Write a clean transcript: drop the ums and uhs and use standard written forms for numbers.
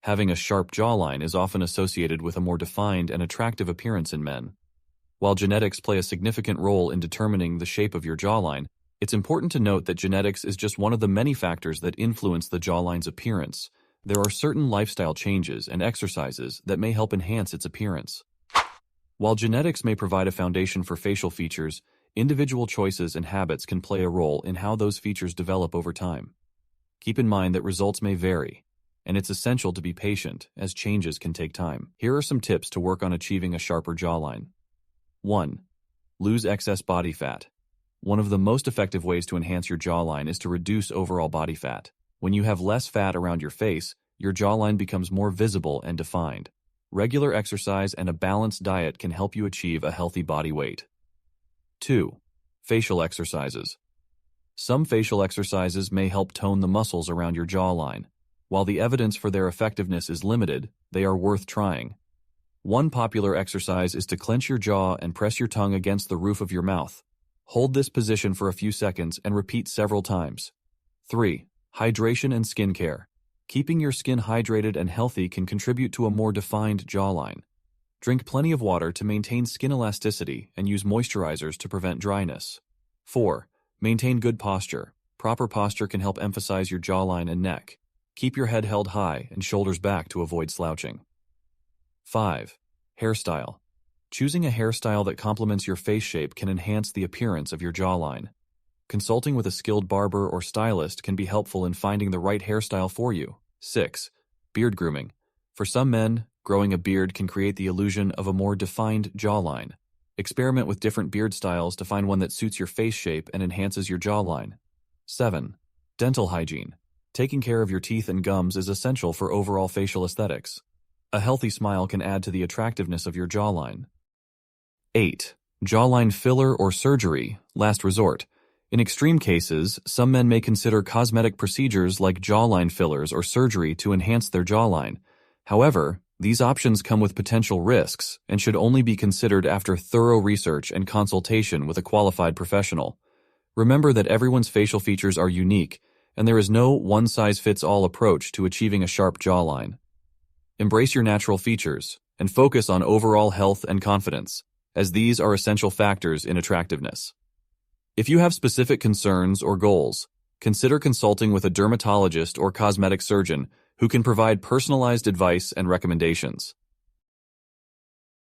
Having a sharp jawline is often associated with a more defined and attractive appearance in men. While genetics play a significant role in determining the shape of your jawline, it's important to note that genetics is just one of the many factors that influence the jawline's appearance. There are certain lifestyle changes and exercises that may help enhance its appearance. While genetics may provide a foundation for facial features, individual choices and habits can play a role in how those features develop over time. Keep in mind that results may vary, and it's essential to be patient, as changes can take time. Here are some tips to work on achieving a sharper jawline. 1. Lose excess body fat. One of the most effective ways to enhance your jawline is to reduce overall body fat. When you have less fat around your face, your jawline becomes more visible and defined. Regular exercise and a balanced diet can help you achieve a healthy body weight. 2. Facial exercises. Some facial exercises may help tone the muscles around your jawline. While the evidence for their effectiveness is limited, they are worth trying. One popular exercise is to clench your jaw and press your tongue against the roof of your mouth. Hold this position for a few seconds and repeat several times. 3. Hydration and skincare. Keeping your skin hydrated and healthy can contribute to a more defined jawline. Drink plenty of water to maintain skin elasticity and use moisturizers to prevent dryness. 4. Maintain good posture. Proper posture can help emphasize your jawline and neck. Keep your head held high and shoulders back to avoid slouching. 5. Hairstyle. Choosing a hairstyle that complements your face shape can enhance the appearance of your jawline. Consulting with a skilled barber or stylist can be helpful in finding the right hairstyle for you. 6. Beard grooming. For some men, growing a beard can create the illusion of a more defined jawline. Experiment with different beard styles to find one that suits your face shape and enhances your jawline. 7. Dental hygiene. Taking care of your teeth and gums is essential for overall facial aesthetics. A healthy smile can add to the attractiveness of your jawline. 8. Jawline filler or surgery, last resort. In extreme cases, some men may consider cosmetic procedures like jawline fillers or surgery to enhance their jawline. However, these options come with potential risks and should only be considered after thorough research and consultation with a qualified professional. Remember that everyone's facial features are unique, and there is no one-size-fits-all approach to achieving a sharp jawline. Embrace your natural features and focus on overall health and confidence, as these are essential factors in attractiveness. If you have specific concerns or goals, consider consulting with a dermatologist or cosmetic surgeon who can provide personalized advice and recommendations.